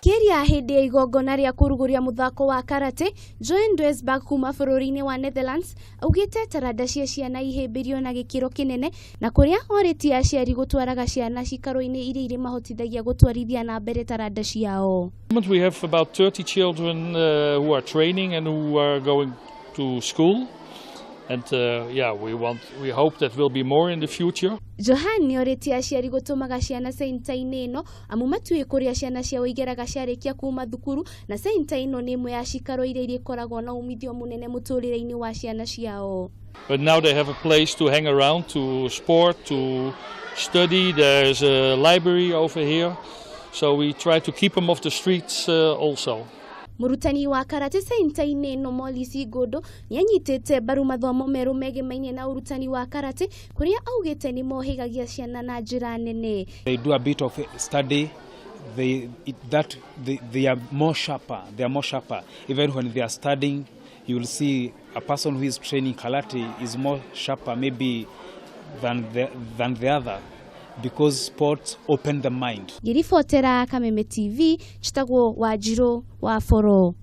Akiria hĩndĩ ya igongona rĩa kũrugũria muthako wa karate, Joen Duesberg kuma bũrũri-inĩ wa Netherlands augĩte taranda cia ciana ihĩmbĩrio na gĩkĩro kĩnene na kũrĩa orĩtie aciari gũtwaraga ciana cikaro-inĩ iria irĩ mahotithagia gũtwarithia na mbere taranda ciao. We have about 30 children who are training and who are going to school. And we hope that will be more in the future. Johan nĩorĩtie aciari gũtũmaga ciana center-inĩ ĩno amu matuĩ kũrĩa ciana ciao igeraga ciarĩkia kuma thukuru na center ĩno nĩ ĩmwe ya cikaro iria ikoragwo na umithio mũnene mũtũrĩre-inĩ wa ciana ciao. But now they have a place to hang around, to sport, to study. There's a library over here. So we try to keep them off the streets also. Murutani wa karate center-inĩ ĩno Molisi Godo nĩanyitĩte mbaru mathomo merũ megemainie na urutani wa karate kũrĩa augĩte nĩ mohigagia ciana na njĩra nene. They do a bit of study. They are more sharper. They are more sharper. Even when they are studying, you will see a person who is training karate is more sharper maybe than the other. Because sports open the mind. Ngiribotera Kameme TV, chitagwo Wanjiru wa Foro.